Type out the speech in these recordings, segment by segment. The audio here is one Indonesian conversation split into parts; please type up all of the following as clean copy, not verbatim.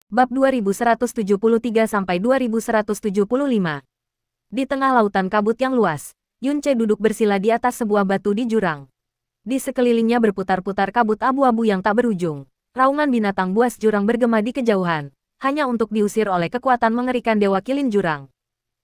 Bab 2173-2175. Di tengah lautan kabut yang luas, Yunce duduk bersila di atas sebuah batu di jurang. Di sekelilingnya berputar-putar kabut abu-abu yang tak berujung. Raungan binatang buas jurang bergema di kejauhan, hanya untuk diusir oleh kekuatan mengerikan Dewa Kilin Jurang.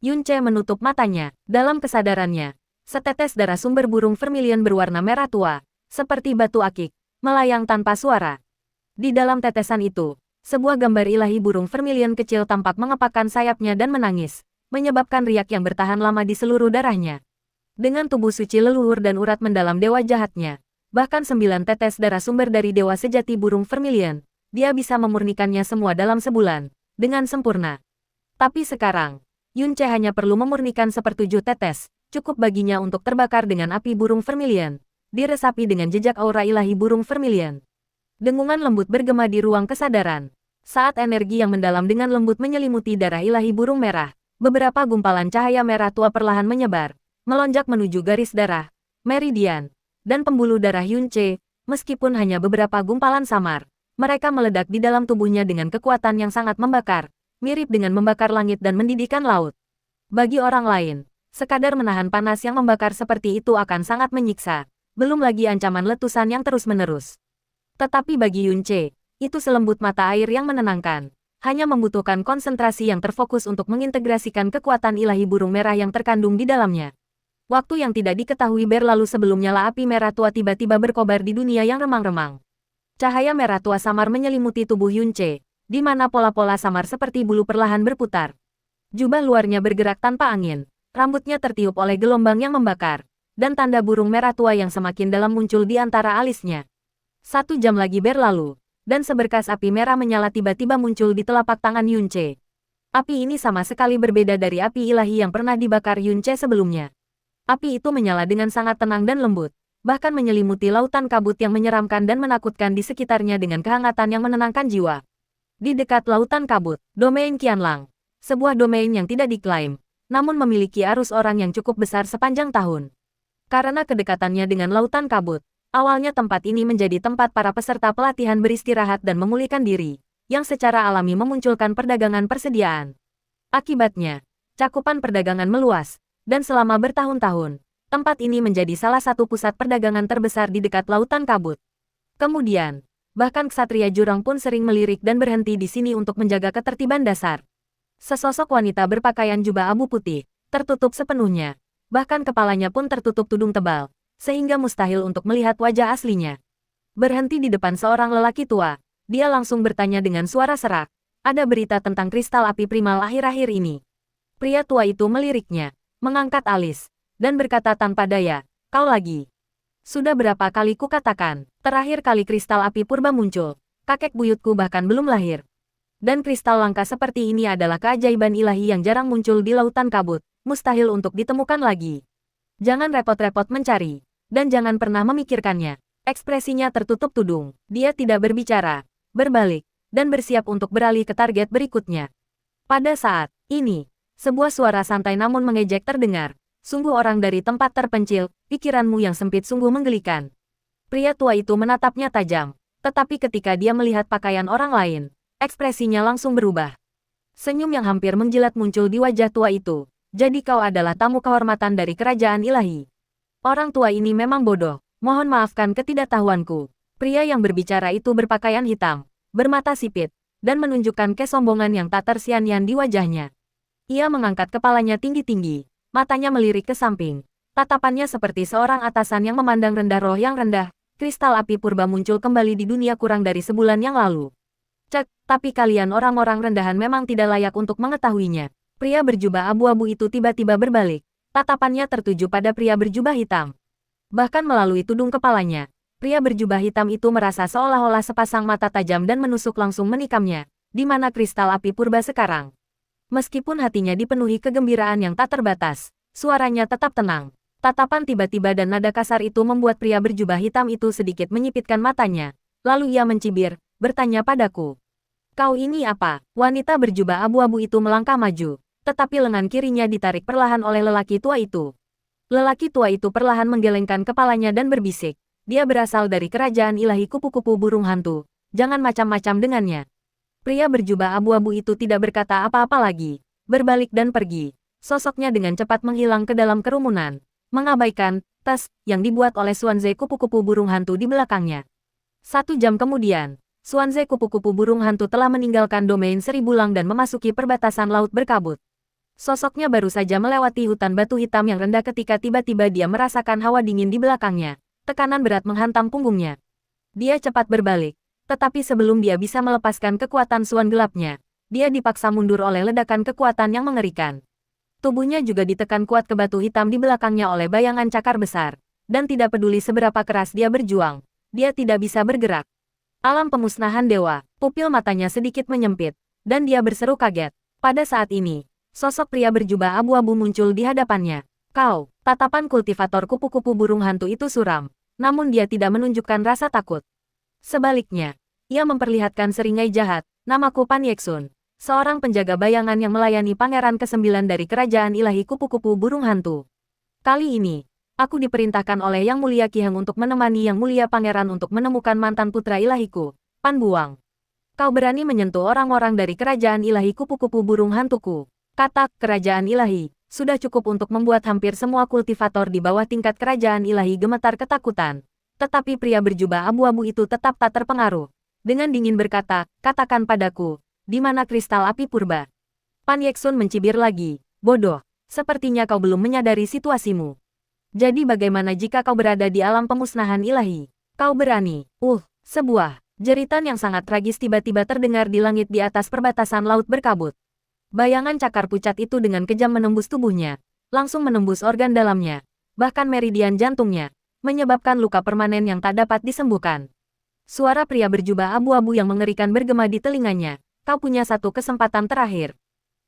Yunce menutup matanya. Dalam kesadarannya, setetes darah sumber burung vermilion berwarna merah tua, seperti batu akik, melayang tanpa suara. Di dalam tetesan itu, sebuah gambar ilahi burung vermilion kecil tampak mengepakkan sayapnya dan menangis, menyebabkan riak yang bertahan lama di seluruh darahnya. Dengan tubuh suci leluhur dan urat mendalam dewa jahatnya, bahkan 9 tetes darah sumber dari dewa sejati burung vermilion, dia bisa memurnikannya semua dalam sebulan, dengan sempurna. Tapi sekarang, Yunce hanya perlu memurnikan 1/7 tetes, cukup baginya untuk terbakar dengan api burung vermilion, diresapi dengan jejak aura ilahi burung vermilion. Dengungan lembut bergema di ruang kesadaran. Saat energi yang mendalam dengan lembut menyelimuti darah ilahi burung merah, beberapa gumpalan cahaya merah tua perlahan menyebar, melonjak menuju garis darah, meridian, dan pembuluh darah Yunce. Meskipun hanya beberapa gumpalan samar, mereka meledak di dalam tubuhnya dengan kekuatan yang sangat membakar, mirip dengan membakar langit dan mendidihkan laut. Bagi orang lain, sekadar menahan panas yang membakar seperti itu akan sangat menyiksa, belum lagi ancaman letusan yang terus-menerus. Tetapi bagi Yunce, itu selembut mata air yang menenangkan. Hanya membutuhkan konsentrasi yang terfokus untuk mengintegrasikan kekuatan ilahi burung merah yang terkandung di dalamnya. Waktu yang tidak diketahui berlalu sebelum nyala api merah tua tiba-tiba berkobar di dunia yang remang-remang. Cahaya merah tua samar menyelimuti tubuh Yunce, di mana pola-pola samar seperti bulu perlahan berputar. Jubah luarnya bergerak tanpa angin, rambutnya tertiup oleh gelombang yang membakar, dan tanda burung merah tua yang semakin dalam muncul di antara alisnya. 1 jam lagi berlalu, dan seberkas api merah menyala tiba-tiba muncul di telapak tangan Yunce. Api ini sama sekali berbeda dari api ilahi yang pernah dibakar Yunce sebelumnya. Api itu menyala dengan sangat tenang dan lembut, bahkan menyelimuti lautan kabut yang menyeramkan dan menakutkan di sekitarnya dengan kehangatan yang menenangkan jiwa. Di dekat lautan kabut, domain Qianlang, sebuah domain yang tidak diklaim, namun memiliki arus orang yang cukup besar sepanjang tahun. Karena kedekatannya dengan lautan kabut, awalnya tempat ini menjadi tempat para peserta pelatihan beristirahat dan memulihkan diri, yang secara alami memunculkan perdagangan persediaan. Akibatnya, cakupan perdagangan meluas, dan selama bertahun-tahun, tempat ini menjadi salah satu pusat perdagangan terbesar di dekat lautan kabut. Kemudian, bahkan ksatria jurang pun sering melirik dan berhenti di sini untuk menjaga ketertiban dasar. Sesosok wanita berpakaian jubah abu putih, tertutup sepenuhnya, bahkan kepalanya pun tertutup tudung tebal, sehingga mustahil untuk melihat wajah aslinya. Berhenti di depan seorang lelaki tua, dia langsung bertanya dengan suara serak, "Ada berita tentang kristal api primal akhir-akhir ini?" Pria tua itu meliriknya, mengangkat alis, dan berkata tanpa daya, "Kau lagi. Sudah berapa kali kukatakan, terakhir kali kristal api purba muncul, kakek buyutku bahkan belum lahir. Dan kristal langka seperti ini adalah keajaiban ilahi yang jarang muncul di lautan kabut, mustahil untuk ditemukan lagi. Jangan repot-repot mencari, dan jangan pernah memikirkannya." Ekspresinya tertutup tudung. Dia tidak berbicara, berbalik, dan bersiap untuk beralih ke target berikutnya. Pada saat ini, sebuah suara santai namun mengejek terdengar. "Sungguh orang dari tempat terpencil, pikiranmu yang sempit sungguh menggelikan." Pria tua itu menatapnya tajam, tetapi ketika dia melihat pakaian orang lain, ekspresinya langsung berubah. Senyum yang hampir menjilat muncul di wajah tua itu. "Jadi kau adalah tamu kehormatan dari kerajaan ilahi." Orang tua ini memang bodoh, mohon maafkan ketidaktahuanku. Pria yang berbicara itu berpakaian hitam, bermata sipit, dan menunjukkan kesombongan yang tak tersian-sian di wajahnya. Ia mengangkat kepalanya tinggi-tinggi, matanya melirik ke samping. Tatapannya seperti seorang atasan yang memandang rendah roh yang rendah. "Kristal api purba muncul kembali di dunia kurang dari sebulan yang lalu. Cek, tapi kalian orang-orang rendahan memang tidak layak untuk mengetahuinya." Pria berjubah abu-abu itu tiba-tiba berbalik. Tatapannya tertuju pada pria berjubah hitam. Bahkan melalui tudung kepalanya, pria berjubah hitam itu merasa seolah-olah sepasang mata tajam dan menusuk langsung menikamnya. Di mana kristal api purba sekarang? Meskipun hatinya dipenuhi kegembiraan yang tak terbatas, suaranya tetap tenang. Tatapan tiba-tiba dan nada kasar itu membuat pria berjubah hitam itu sedikit menyipitkan matanya. Lalu ia mencibir, bertanya padaku, "Kau ini apa?" Wanita berjubah abu-abu itu melangkah maju, tetapi lengan kirinya ditarik perlahan oleh lelaki tua itu. Lelaki tua itu perlahan menggelengkan kepalanya dan berbisik, "Dia berasal dari kerajaan ilahi kupu-kupu burung hantu. Jangan macam-macam dengannya." Pria berjubah abu-abu itu tidak berkata apa-apa lagi, berbalik dan pergi. Sosoknya dengan cepat menghilang ke dalam kerumunan, mengabaikan tas yang dibuat oleh Xuanze kupu-kupu burung hantu di belakangnya. 1 jam kemudian, Xuanze kupu-kupu burung hantu telah meninggalkan domain Seribu Lang dan memasuki perbatasan laut berkabut. Sosoknya baru saja melewati hutan batu hitam yang rendah ketika tiba-tiba dia merasakan hawa dingin di belakangnya. Tekanan berat menghantam punggungnya. Dia cepat berbalik, tetapi sebelum dia bisa melepaskan kekuatan Xuan gelapnya, dia dipaksa mundur oleh ledakan kekuatan yang mengerikan. Tubuhnya juga ditekan kuat ke batu hitam di belakangnya oleh bayangan cakar besar, dan tidak peduli seberapa keras dia berjuang, dia tidak bisa bergerak. Alam pemusnahan dewa, pupil matanya sedikit menyempit, dan dia berseru kaget. Pada saat ini, sosok pria berjubah abu-abu muncul di hadapannya. Kau, tatapan kultivator kupu-kupu burung hantu itu suram, namun dia tidak menunjukkan rasa takut. Sebaliknya, ia memperlihatkan seringai jahat. Namaku Pan Yeksun, seorang penjaga bayangan yang melayani pangeran ke-9 dari kerajaan ilahi kupu-kupu burung hantu. Kali ini, aku diperintahkan oleh Yang Mulia Ki Heng untuk menemani Yang Mulia Pangeran untuk menemukan mantan putra ilahiku, Pan Buang. Kau berani menyentuh orang-orang dari kerajaan ilahi kupu-kupu burung hantuku. Kata kerajaan ilahi, sudah cukup untuk membuat hampir semua kultivator di bawah tingkat kerajaan ilahi gemetar ketakutan. Tetapi pria berjubah abu-abu itu tetap tak terpengaruh. Dengan dingin berkata, katakan padaku, di mana kristal api purba? Pan Yeksun mencibir lagi, bodoh, sepertinya kau belum menyadari situasimu. Jadi bagaimana jika kau berada di alam pemusnahan ilahi? Kau berani, sebuah jeritan yang sangat tragis tiba-tiba terdengar di langit di atas perbatasan laut berkabut. Bayangan cakar pucat itu dengan kejam menembus tubuhnya, langsung menembus organ dalamnya, bahkan meridian jantungnya, menyebabkan luka permanen yang tak dapat disembuhkan. Suara pria berjubah abu-abu yang mengerikan bergema di telinganya, kau punya satu kesempatan terakhir.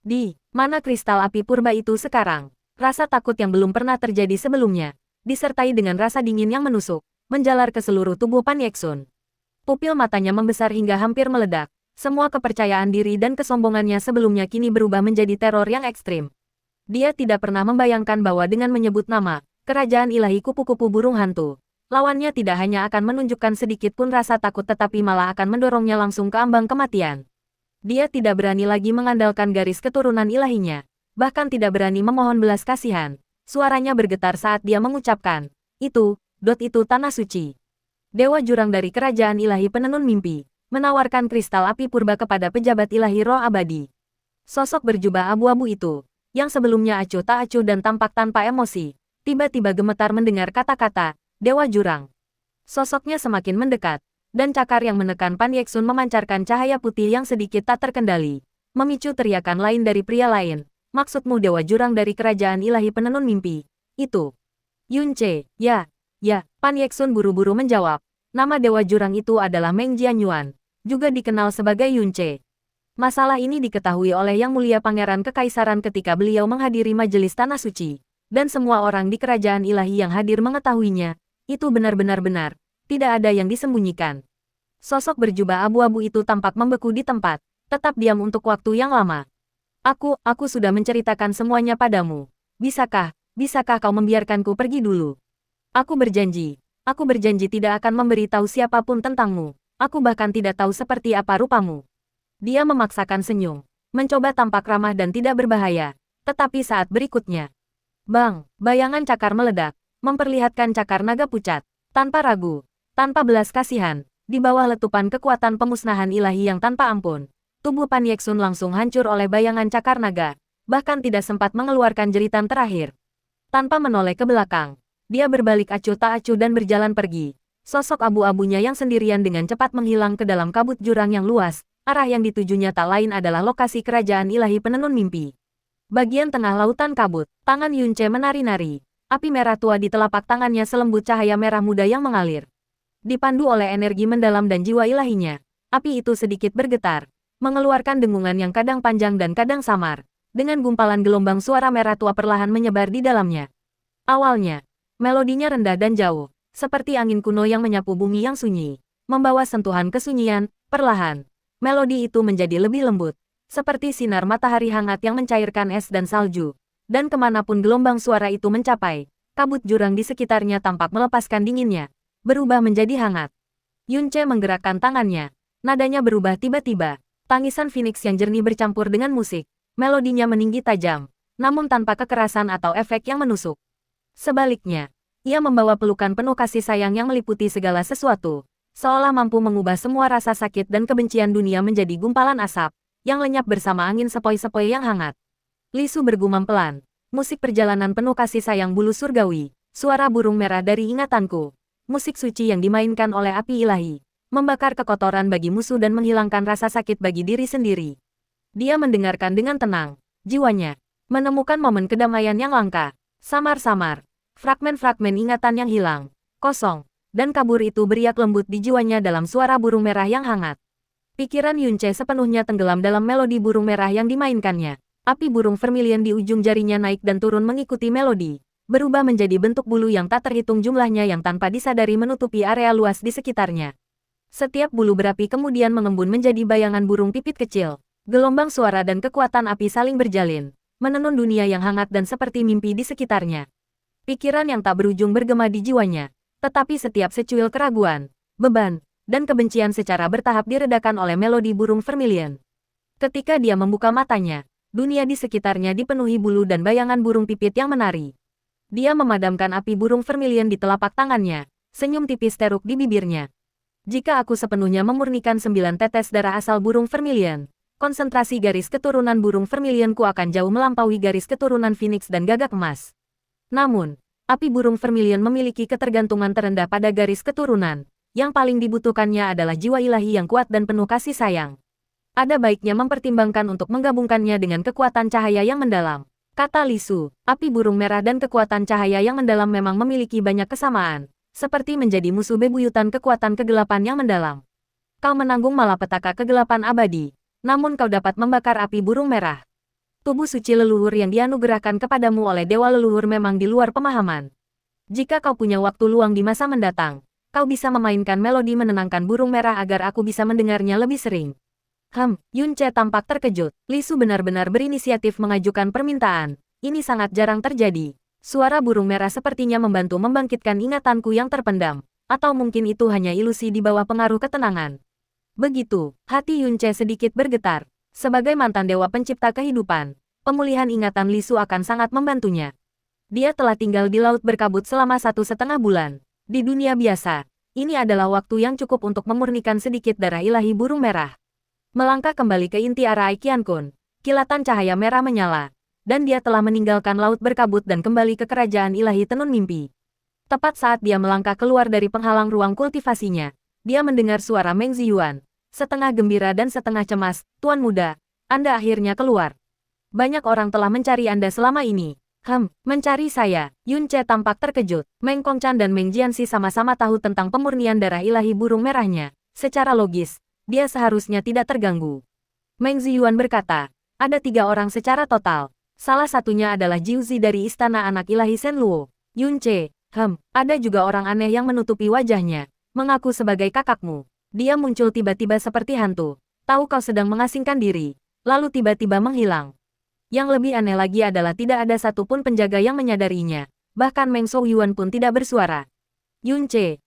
Di mana kristal api purba itu sekarang? Rasa takut yang belum pernah terjadi sebelumnya, disertai dengan rasa dingin yang menusuk, menjalar ke seluruh tubuh Pan Yeksun. Pupil matanya membesar hingga hampir meledak. Semua kepercayaan diri dan kesombongannya sebelumnya kini berubah menjadi teror yang ekstrim. Dia tidak pernah membayangkan bahwa dengan menyebut nama kerajaan ilahi kupu-kupu burung hantu, lawannya tidak hanya akan menunjukkan sedikit pun rasa takut tetapi malah akan mendorongnya langsung ke ambang kematian. Dia tidak berani lagi mengandalkan garis keturunan ilahinya, bahkan tidak berani memohon belas kasihan. Suaranya bergetar saat dia mengucapkan, itu tanah suci. Dewa jurang dari kerajaan ilahi penenun mimpi menawarkan kristal api purba kepada pejabat ilahi roh abadi. Sosok berjubah abu-abu itu, yang sebelumnya acuh tak acuh dan tampak tanpa emosi, tiba-tiba gemetar mendengar kata-kata, Dewa Jurang. Sosoknya semakin mendekat, dan cakar yang menekan Pan Yeksun memancarkan cahaya putih yang sedikit tak terkendali, memicu teriakan lain dari pria lain. Maksudmu Dewa Jurang dari kerajaan ilahi penenun mimpi? Itu Yunce, ya, Pan Yeksun buru-buru menjawab. Nama Dewa Jurang itu adalah Meng Jianyuan, juga dikenal sebagai Yunce. Masalah ini diketahui oleh Yang Mulia Pangeran Kekaisaran ketika beliau menghadiri majelis Tanah Suci, dan semua orang di kerajaan ilahi yang hadir mengetahuinya. Itu benar-benar benar, tidak ada yang disembunyikan. Sosok berjubah abu-abu itu tampak membeku di tempat, tetap diam untuk waktu yang lama. Aku sudah menceritakan semuanya padamu. Bisakah kau membiarkanku pergi dulu? Aku berjanji tidak akan memberitahu siapapun tentangmu. Aku bahkan tidak tahu seperti apa rupamu. Dia memaksakan senyum, mencoba tampak ramah dan tidak berbahaya. Tetapi saat berikutnya, bang, bayangan cakar meledak, memperlihatkan cakar naga pucat. Tanpa ragu, tanpa belas kasihan, di bawah letupan kekuatan pemusnahan ilahi yang tanpa ampun, tubuh Pan Yeksun langsung hancur oleh bayangan cakar naga, bahkan tidak sempat mengeluarkan jeritan terakhir. Tanpa menoleh ke belakang, dia berbalik acuh tak acuh dan berjalan pergi. Sosok abu-abunya yang sendirian dengan cepat menghilang ke dalam kabut jurang yang luas. Arah yang ditujunya tak lain adalah lokasi kerajaan ilahi penenun mimpi. Bagian tengah lautan kabut, tangan Yunce menari-nari. Api merah tua di telapak tangannya selembut cahaya merah muda yang mengalir. Dipandu oleh energi mendalam dan jiwa ilahinya, api itu sedikit bergetar, mengeluarkan dengungan yang kadang panjang dan kadang samar. Dengan gumpalan gelombang suara merah tua perlahan menyebar di dalamnya. Awalnya, melodinya rendah dan jauh, seperti angin kuno yang menyapu bumi yang sunyi, membawa sentuhan kesunyian. Perlahan, melodi itu menjadi lebih lembut, seperti sinar matahari hangat yang mencairkan es dan salju. Dan kemanapun gelombang suara itu mencapai, kabut jurang di sekitarnya tampak melepaskan dinginnya, berubah menjadi hangat. Yunce menggerakkan tangannya, nadanya berubah tiba-tiba, Tangisan Phoenix yang jernih bercampur dengan musik. Melodinya meninggi tajam, namun tanpa kekerasan atau efek yang menusuk. Sebaliknya, ia membawa pelukan penuh kasih sayang yang meliputi segala sesuatu, seolah mampu mengubah semua rasa sakit dan kebencian dunia menjadi gumpalan asap, yang lenyap bersama angin sepoi-sepoi yang hangat. Li Su bergumam pelan, musik perjalanan penuh kasih sayang bulu surgawi, suara burung merah dari ingatanku, musik suci yang dimainkan oleh api ilahi, membakar kekotoran bagi musuh dan menghilangkan rasa sakit bagi diri sendiri. Dia mendengarkan dengan tenang, jiwanya menemukan momen kedamaian yang langka, samar-samar, fragmen-fragmen ingatan yang hilang, kosong, dan kabur itu beriak lembut di jiwanya dalam suara burung merah yang hangat. Pikiran Yunce sepenuhnya tenggelam dalam melodi burung merah yang dimainkannya. Api burung vermilion di ujung jarinya naik dan turun mengikuti melodi, berubah menjadi bentuk bulu yang tak terhitung jumlahnya yang tanpa disadari menutupi area luas di sekitarnya. Setiap bulu berapi kemudian mengembun menjadi bayangan burung pipit kecil. Gelombang suara dan kekuatan api saling berjalin, menenun dunia yang hangat dan seperti mimpi di sekitarnya. Pikiran yang tak berujung bergema di jiwanya, tetapi setiap secuil keraguan, beban, dan kebencian secara bertahap diredakan oleh melodi burung vermilion. Ketika dia membuka matanya, dunia di sekitarnya dipenuhi bulu dan bayangan burung pipit yang menari. Dia memadamkan api burung vermilion di telapak tangannya, senyum tipis teruk di bibirnya. Jika aku sepenuhnya memurnikan 9 tetes darah asal burung vermilion, konsentrasi garis keturunan burung vermilionku akan jauh melampaui garis keturunan Phoenix dan gagak emas. Namun, api burung vermilion memiliki ketergantungan terendah pada garis keturunan. Yang paling dibutuhkannya adalah jiwa ilahi yang kuat dan penuh kasih sayang. Ada baiknya mempertimbangkan untuk menggabungkannya dengan kekuatan cahaya yang mendalam. Kata Li Su, api burung merah dan kekuatan cahaya yang mendalam memang memiliki banyak kesamaan. Seperti menjadi musuh bebuyutan kekuatan kegelapan yang mendalam. Kau menanggung malapetaka kegelapan abadi, namun kau dapat membakar api burung merah. Tubuh suci leluhur yang dianugerahkan kepadamu oleh dewa leluhur memang di luar pemahaman. Jika kau punya waktu luang di masa mendatang, kau bisa memainkan melodi menenangkan burung merah agar aku bisa mendengarnya lebih sering. Yunce tampak terkejut. Li Su benar-benar berinisiatif mengajukan permintaan. Ini sangat jarang terjadi. Suara burung merah sepertinya membantu membangkitkan ingatanku yang terpendam. Atau mungkin itu hanya ilusi di bawah pengaruh ketenangan. Begitu, hati Yunce sedikit bergetar. Sebagai mantan dewa pencipta kehidupan, pemulihan ingatan Li Su akan sangat membantunya. Dia telah tinggal di laut berkabut selama 1,5 bulan. Di dunia biasa, ini adalah waktu yang cukup untuk memurnikan sedikit darah ilahi burung merah. Melangkah kembali ke inti Arai Qiankun, kilatan cahaya merah menyala, dan dia telah meninggalkan laut berkabut dan kembali ke kerajaan ilahi tenun mimpi. Tepat saat dia melangkah keluar dari penghalang ruang kultivasinya, dia mendengar suara Meng Ziyuan, setengah gembira dan setengah cemas. Tuan muda, Anda akhirnya keluar. Banyak orang telah mencari Anda selama ini. Mencari saya. Yunce tampak terkejut. Meng Kongchan dan Meng Jianxi sama-sama tahu tentang pemurnian darah ilahi burung merahnya. Secara logis, dia seharusnya tidak terganggu. Meng Ziyuan berkata, ada 3 orang secara total. Salah satunya adalah Jiuzi dari Istana Anak Ilahi Shenluo. Yunce, ada juga orang aneh yang menutupi wajahnya, mengaku sebagai kakakmu. Dia muncul tiba-tiba seperti hantu. Tahu kau sedang mengasingkan diri, lalu tiba-tiba menghilang. Yang lebih aneh lagi adalah tidak ada satupun penjaga yang menyadarinya. Bahkan Meng Souyuan pun tidak bersuara. Yunce,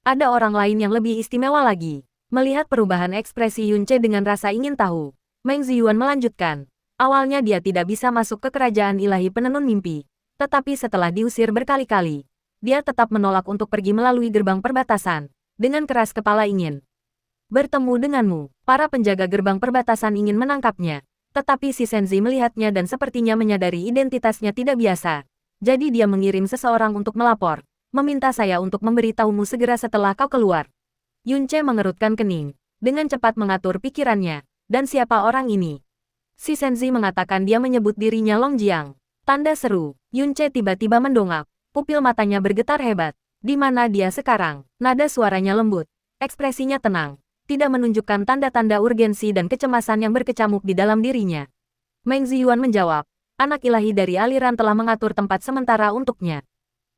ada orang lain yang lebih istimewa lagi. Melihat perubahan ekspresi Yunce dengan rasa ingin tahu, Meng Ziyuan melanjutkan. Awalnya dia tidak bisa masuk ke kerajaan ilahi penenun mimpi. Tetapi setelah diusir berkali-kali, dia tetap menolak untuk pergi melalui gerbang perbatasan. Dengan keras kepala ingin bertemu denganmu. Para penjaga gerbang perbatasan ingin menangkapnya. Tetapi si Senzi melihatnya dan sepertinya menyadari identitasnya tidak biasa. Jadi dia mengirim seseorang untuk melapor. Meminta saya untuk memberitahumu segera setelah kau keluar. Yunce mengerutkan kening. Dengan cepat mengatur pikirannya. Dan siapa orang ini? Si Senzi mengatakan dia menyebut dirinya Long Jiang. Tanda seru. Yunce tiba-tiba mendongak. Pupil matanya bergetar hebat. Di mana dia sekarang? Nada suaranya lembut. Ekspresinya tenang. Tidak menunjukkan tanda-tanda urgensi dan kecemasan yang berkecamuk di dalam dirinya. Meng Ziyuan menjawab, anak ilahi dari aliran telah mengatur tempat sementara untuknya.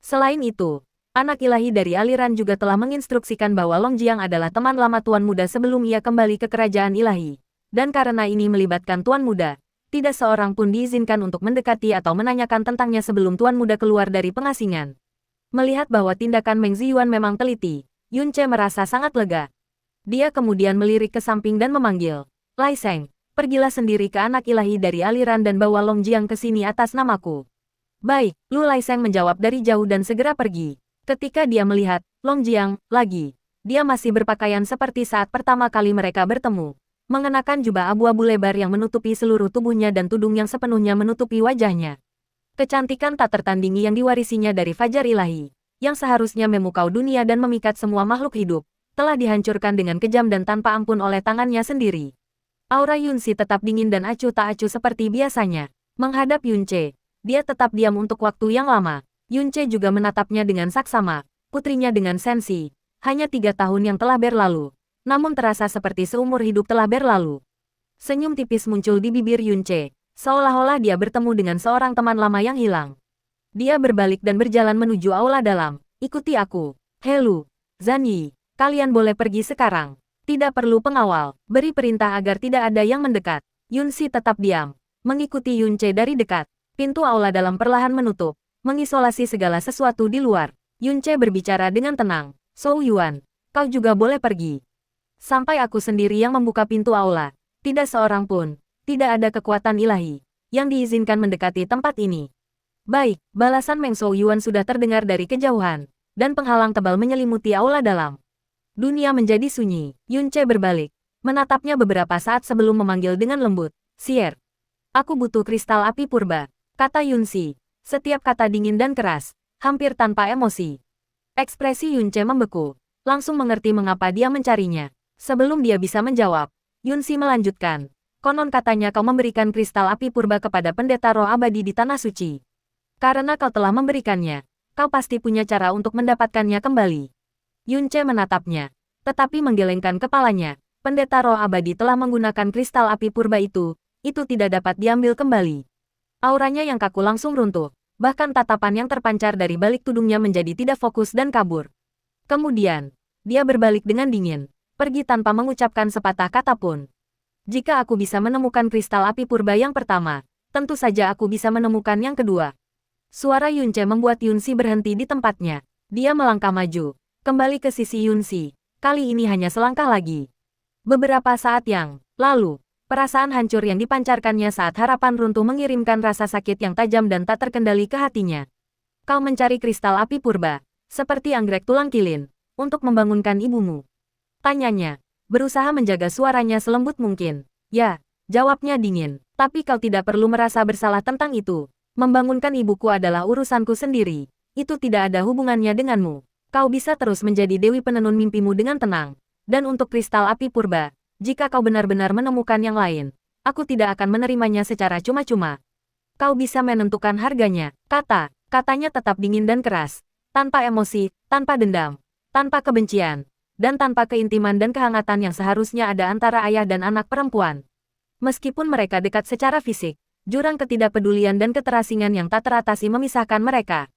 Selain itu, anak ilahi dari aliran juga telah menginstruksikan bahwa Long Jiang adalah teman lama Tuan Muda sebelum ia kembali ke kerajaan ilahi. Dan karena ini melibatkan Tuan Muda, tidak seorang pun diizinkan untuk mendekati atau menanyakan tentangnya sebelum Tuan Muda keluar dari pengasingan. Melihat bahwa tindakan Meng Ziyuan memang teliti, Yunce merasa sangat lega. Dia kemudian melirik ke samping dan memanggil, Lai Sheng, pergilah sendiri ke anak ilahi dari aliran dan bawa Long Jiang ke sini atas namaku. Baik, Lu Lai Sheng menjawab dari jauh dan segera pergi. Ketika dia melihat Long Jiang lagi, dia masih berpakaian seperti saat pertama kali mereka bertemu. Mengenakan jubah abu-abu lebar yang menutupi seluruh tubuhnya dan tudung yang sepenuhnya menutupi wajahnya. Kecantikan tak tertandingi yang diwarisinya dari Fajar Ilahi, yang seharusnya memukau dunia dan memikat semua makhluk hidup, telah dihancurkan dengan kejam dan tanpa ampun oleh tangannya sendiri. Aura Yunxi tetap dingin dan acuh tak acuh seperti biasanya. Menghadap Yunce, dia tetap diam untuk waktu yang lama. Yunce juga menatapnya dengan saksama, putrinya dengan sensi. Hanya 3 tahun yang telah berlalu, namun terasa seperti seumur hidup telah berlalu. Senyum tipis muncul di bibir Yunce, seolah-olah dia bertemu dengan seorang teman lama yang hilang. Dia berbalik dan berjalan menuju aula dalam. Ikuti aku. Helu, Zhan Yi, kalian boleh pergi sekarang. Tidak perlu pengawal, beri perintah agar tidak ada yang mendekat. Yunxi tetap diam, mengikuti Yunce dari dekat. Pintu aula dalam perlahan menutup, mengisolasi segala sesuatu di luar. Yunce berbicara dengan tenang. Zhou Yuan, kau juga boleh pergi. Sampai aku sendiri yang membuka pintu aula. Tidak seorang pun, tidak ada kekuatan ilahi yang diizinkan mendekati tempat ini. Baik, balasan Meng Zhou Yuan sudah terdengar dari kejauhan, dan penghalang tebal menyelimuti aula dalam. Dunia menjadi sunyi. Yunce berbalik, menatapnya beberapa saat sebelum memanggil dengan lembut. Sier, aku butuh kristal api purba, kata Yunxi. Setiap kata dingin dan keras, hampir tanpa emosi. Ekspresi Yunce membeku, langsung mengerti mengapa dia mencarinya. Sebelum dia bisa menjawab, Yunxi melanjutkan. Konon katanya kau memberikan kristal api purba kepada pendeta roh abadi di Tanah Suci. Karena kau telah memberikannya, kau pasti punya cara untuk mendapatkannya kembali. Yunce menatapnya, tetapi menggelengkan kepalanya. Pendeta roh abadi telah menggunakan kristal api purba itu tidak dapat diambil kembali. Auranya yang kaku langsung runtuh. Bahkan tatapan yang terpancar dari balik tudungnya menjadi tidak fokus dan kabur. Kemudian, dia berbalik dengan dingin, pergi tanpa mengucapkan sepatah kata pun. Jika aku bisa menemukan kristal api purba yang pertama, tentu saja aku bisa menemukan yang kedua. Suara Yunce membuat Yunxi berhenti di tempatnya. Dia melangkah maju, kembali ke sisi Yunxi. Kali ini hanya selangkah lagi. Beberapa saat yang lalu, perasaan hancur yang dipancarkannya saat harapan runtuh mengirimkan rasa sakit yang tajam dan tak terkendali ke hatinya. Kau mencari kristal api purba, seperti anggrek tulang kilin, untuk membangunkan ibumu. Tanyanya, berusaha menjaga suaranya selembut mungkin. Ya, jawabnya dingin. Tapi kau tidak perlu merasa bersalah tentang itu. Membangunkan ibuku adalah urusanku sendiri. Itu tidak ada hubungannya denganmu. Kau bisa terus menjadi dewi penenun mimpimu dengan tenang. Dan untuk kristal api purba, jika kau benar-benar menemukan yang lain, aku tidak akan menerimanya secara cuma-cuma. Kau bisa menentukan harganya, katanya tetap dingin dan keras, tanpa emosi, tanpa dendam, tanpa kebencian, dan tanpa keintiman dan kehangatan yang seharusnya ada antara ayah dan anak perempuan. Meskipun mereka dekat secara fisik, jurang ketidakpedulian dan keterasingan yang tak teratasi memisahkan mereka.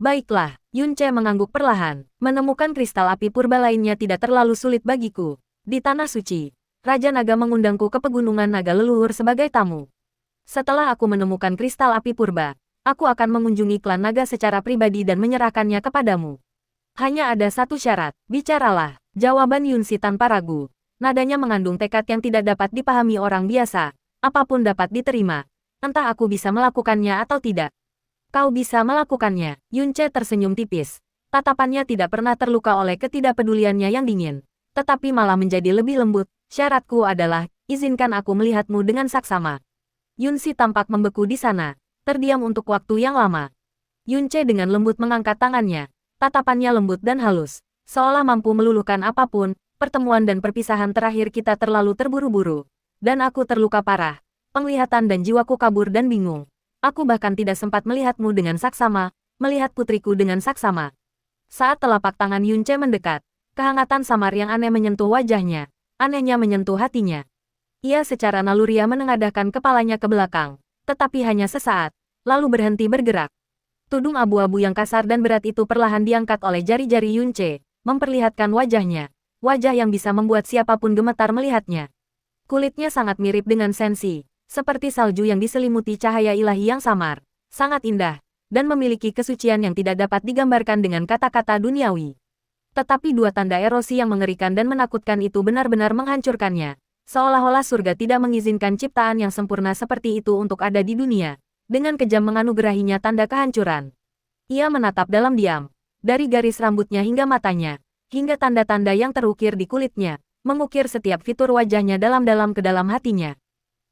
Baiklah, Yunce mengangguk perlahan, menemukan kristal api purba lainnya tidak terlalu sulit bagiku. Di Tanah Suci, Raja Naga mengundangku ke pegunungan naga leluhur sebagai tamu. Setelah aku menemukan kristal api purba, aku akan mengunjungi klan naga secara pribadi dan menyerahkannya kepadamu. Hanya ada satu syarat, bicaralah, jawaban Yunxi tanpa ragu. Nadanya mengandung tekad yang tidak dapat dipahami orang biasa, apapun dapat diterima. Entah aku bisa melakukannya atau tidak. Kau bisa melakukannya, Yunce tersenyum tipis. Tatapannya tidak pernah terluka oleh ketidakpeduliannya yang dingin, tetapi malah menjadi lebih lembut. Syaratku adalah, izinkan aku melihatmu dengan saksama. Yunxi tampak membeku di sana, terdiam untuk waktu yang lama. Yunce dengan lembut mengangkat tangannya, tatapannya lembut dan halus, seolah mampu meluluhkan apapun. Pertemuan dan perpisahan terakhir kita terlalu terburu-buru, dan aku terluka parah. Penglihatan dan jiwaku kabur dan bingung. Aku bahkan tidak sempat melihatmu dengan saksama, melihat putriku dengan saksama. Saat telapak tangan Yunce mendekat, kehangatan samar yang aneh menyentuh wajahnya. Anehnya menyentuh hatinya. Ia secara naluriah menengadahkan kepalanya ke belakang, tetapi hanya sesaat, lalu berhenti bergerak. Tudung abu-abu yang kasar dan berat itu perlahan diangkat oleh jari-jari Yunce, memperlihatkan wajahnya. Wajah yang bisa membuat siapapun gemetar melihatnya. Kulitnya sangat mirip dengan Sensi, seperti salju yang diselimuti cahaya ilahi yang samar, sangat indah, dan memiliki kesucian yang tidak dapat digambarkan dengan kata-kata duniawi. Tetapi dua tanda erosi yang mengerikan dan menakutkan itu benar-benar menghancurkannya. Seolah-olah surga tidak mengizinkan ciptaan yang sempurna seperti itu untuk ada di dunia. Dengan kejam menganugerahinya tanda kehancuran. Ia menatap dalam diam. Dari garis rambutnya hingga matanya, hingga tanda-tanda yang terukir di kulitnya, mengukir setiap fitur wajahnya dalam-dalam ke dalam hatinya.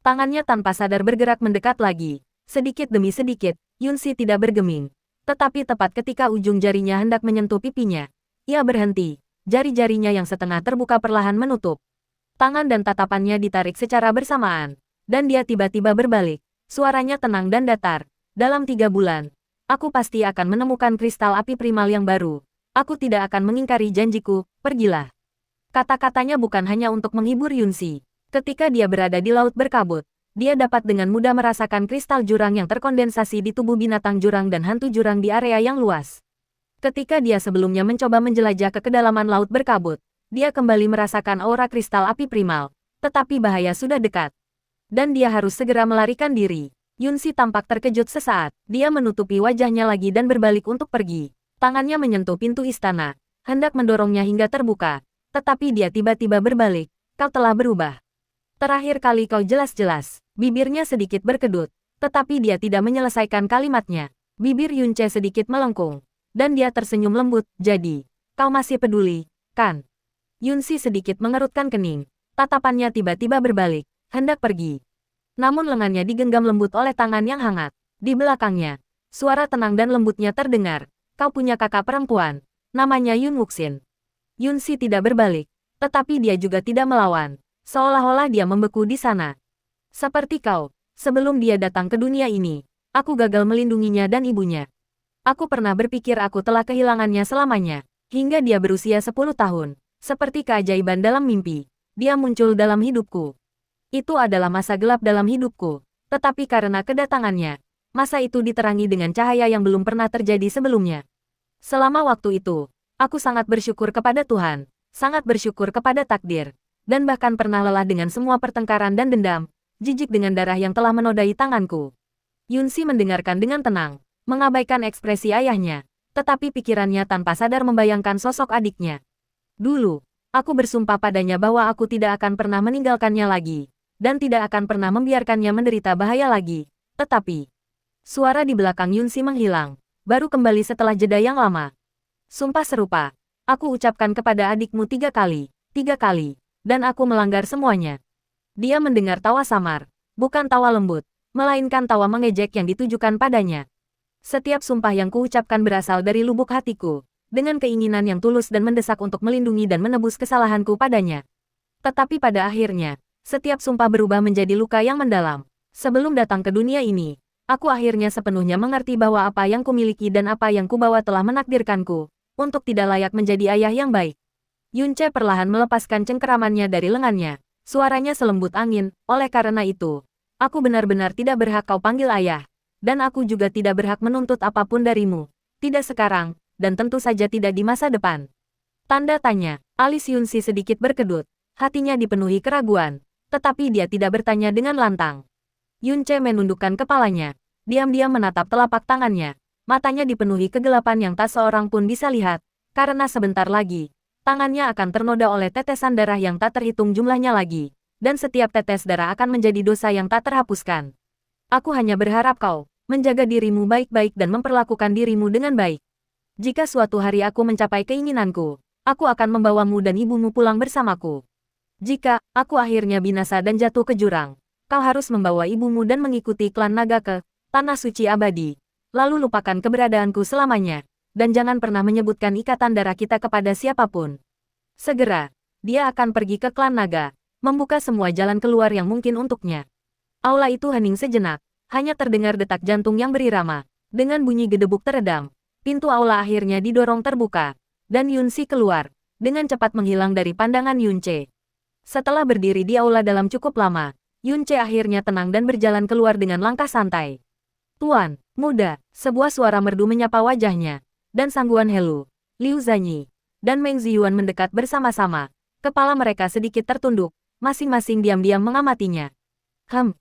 Tangannya tanpa sadar bergerak mendekat lagi. Sedikit demi sedikit, Yunsi tidak bergeming. Tetapi tepat ketika ujung jarinya hendak menyentuh pipinya, ia berhenti. Jari-jarinya yang setengah terbuka perlahan menutup. Tangan dan tatapannya ditarik secara bersamaan. Dan dia tiba-tiba berbalik. Suaranya tenang dan datar. Dalam 3 bulan, aku pasti akan menemukan kristal api primal yang baru. Aku tidak akan mengingkari janjiku, pergilah. Kata-katanya bukan hanya untuk menghibur Yunsi. Ketika dia berada di laut berkabut, dia dapat dengan mudah merasakan kristal jurang yang terkondensasi di tubuh binatang jurang dan hantu jurang di area yang luas. Ketika dia sebelumnya mencoba menjelajah ke kedalaman laut berkabut, dia kembali merasakan aura kristal api primal, tetapi bahaya sudah dekat. Dan dia harus segera melarikan diri. Yunsi tampak terkejut sesaat, dia menutupi wajahnya lagi dan berbalik untuk pergi. Tangannya menyentuh pintu istana, hendak mendorongnya hingga terbuka, tetapi dia tiba-tiba berbalik, kau telah berubah. Terakhir kali kau jelas-jelas. Bibirnya sedikit berkedut, tetapi dia tidak menyelesaikan kalimatnya. Bibir Yunce sedikit melengkung, dan dia tersenyum lembut, jadi, kau masih peduli, kan? Yunsi sedikit mengerutkan kening, tatapannya tiba-tiba berbalik, hendak pergi. Namun lengannya digenggam lembut oleh tangan yang hangat. Di belakangnya, suara tenang dan lembutnya terdengar, kau punya kakak perempuan, namanya Yun Wuxin. Yunsi tidak berbalik, tetapi dia juga tidak melawan. Seolah-olah dia membeku di sana. Seperti kau, sebelum dia datang ke dunia ini, aku gagal melindunginya dan ibunya. Aku pernah berpikir aku telah kehilangannya selamanya, hingga dia berusia 10 tahun. Seperti keajaiban dalam mimpi, dia muncul dalam hidupku. Itu adalah masa gelap dalam hidupku, tetapi karena kedatangannya, masa itu diterangi dengan cahaya yang belum pernah terjadi sebelumnya. Selama waktu itu, aku sangat bersyukur kepada Tuhan, sangat bersyukur kepada takdir. Dan bahkan pernah lelah dengan semua pertengkaran dan dendam, jijik dengan darah yang telah menodai tanganku. Yunsi mendengarkan dengan tenang, mengabaikan ekspresi ayahnya, tetapi pikirannya tanpa sadar membayangkan sosok adiknya. Dulu, aku bersumpah padanya bahwa aku tidak akan pernah meninggalkannya lagi, dan tidak akan pernah membiarkannya menderita bahaya lagi. Tetapi, suara di belakang Yunsi menghilang, baru kembali setelah jeda yang lama. Sumpah serupa, aku ucapkan kepada adikmu 3 kali, 3 kali. Dan aku melanggar semuanya. Dia mendengar tawa samar, bukan tawa lembut, melainkan tawa mengejek yang ditujukan padanya. Setiap sumpah yang kuucapkan berasal dari lubuk hatiku, dengan keinginan yang tulus dan mendesak untuk melindungi dan menebus kesalahanku padanya. Tetapi pada akhirnya, setiap sumpah berubah menjadi luka yang mendalam. Sebelum datang ke dunia ini, aku akhirnya sepenuhnya mengerti bahwa apa yang kumiliki dan apa yang kubawa telah menakdirkanku, untuk tidak layak menjadi ayah yang baik. Yunce perlahan melepaskan cengkeramannya dari lengannya. Suaranya selembut angin, oleh karena itu, aku benar-benar tidak berhak kau panggil ayah. Dan aku juga tidak berhak menuntut apapun darimu. Tidak sekarang, dan tentu saja tidak di masa depan. Tanda tanya, alis Yunsi sedikit berkedut. Hatinya dipenuhi keraguan, tetapi dia tidak bertanya dengan lantang. Yunce menundukkan kepalanya, diam-diam menatap telapak tangannya. Matanya dipenuhi kegelapan yang tak seorang pun bisa lihat, karena sebentar lagi, tangannya akan ternoda oleh tetesan darah yang tak terhitung jumlahnya lagi, dan setiap tetes darah akan menjadi dosa yang tak terhapuskan. Aku hanya berharap kau menjaga dirimu baik-baik dan memperlakukan dirimu dengan baik. Jika suatu hari aku mencapai keinginanku, aku akan membawamu dan ibumu pulang bersamaku. Jika aku akhirnya binasa dan jatuh ke jurang, kau harus membawa ibumu dan mengikuti klan naga ke tanah suci abadi. Lalu lupakan keberadaanku selamanya. Dan jangan pernah menyebutkan ikatan darah kita kepada siapapun. Segera, dia akan pergi ke klan naga, membuka semua jalan keluar yang mungkin untuknya. Aula itu hening sejenak, hanya terdengar detak jantung yang berirama. Dengan bunyi gedebuk teredam, pintu aula akhirnya didorong terbuka, dan Yunsi keluar, dengan cepat menghilang dari pandangan Yunce. Setelah berdiri di aula dalam cukup lama, Yunce akhirnya tenang dan berjalan keluar dengan langkah santai. Tuan, muda, sebuah suara merdu menyapa wajahnya. Dan Sangguan Helu, Liu Zanyi, dan Meng Ziyuan mendekat bersama-sama. Kepala mereka sedikit tertunduk, masing-masing diam-diam mengamatinya.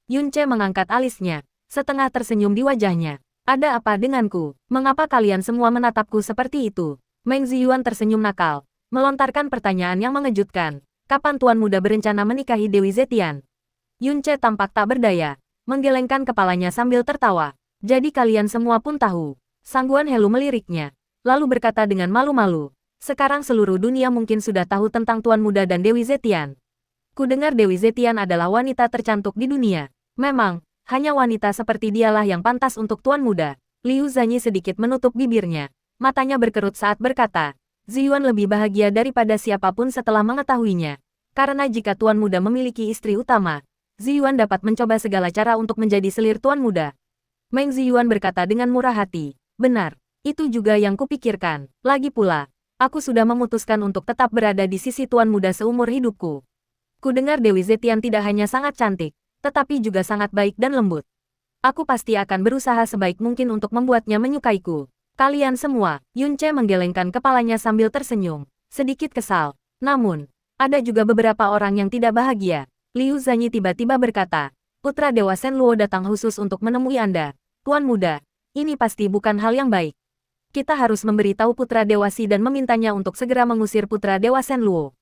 Yunce mengangkat alisnya, setengah tersenyum di wajahnya. Ada apa denganku? Mengapa kalian semua menatapku seperti itu? Meng Ziyuan tersenyum nakal, melontarkan pertanyaan yang mengejutkan. kapan Tuan Muda berencana menikahi Dewi Zetian? Yunce tampak tak berdaya, menggelengkan kepalanya sambil tertawa. Jadi kalian semua pun tahu. Sangguan Helu meliriknya, lalu berkata dengan malu-malu. Sekarang seluruh dunia mungkin sudah tahu tentang Tuan Muda dan Dewi Zetian. Kudengar Dewi Zetian adalah wanita tercantik di dunia. Memang, hanya wanita seperti dialah yang pantas untuk Tuan Muda. Liu Zanyi sedikit menutup bibirnya. Matanya berkerut saat berkata, Ziyuan lebih bahagia daripada siapapun setelah mengetahuinya. Karena jika Tuan Muda memiliki istri utama, Ziyuan dapat mencoba segala cara untuk menjadi selir Tuan Muda. Meng Ziyuan berkata dengan murah hati. Benar, itu juga yang kupikirkan. Lagi pula, aku sudah memutuskan untuk tetap berada di sisi Tuan Muda seumur hidupku. Kudengar Dewi Zetian tidak hanya sangat cantik, tetapi juga sangat baik dan lembut. Aku pasti akan berusaha sebaik mungkin untuk membuatnya menyukaiku. Kalian semua, Yunce menggelengkan kepalanya sambil tersenyum, sedikit kesal. Namun, ada juga beberapa orang yang tidak bahagia. Liu Zanyi tiba-tiba berkata, Putra Dewa Shenluo datang khusus untuk menemui Anda. Tuan Muda, ini pasti bukan hal yang baik. Kita harus memberitahu Putra Dewa Si dan memintanya untuk segera mengusir Putra Dewa Shenluo.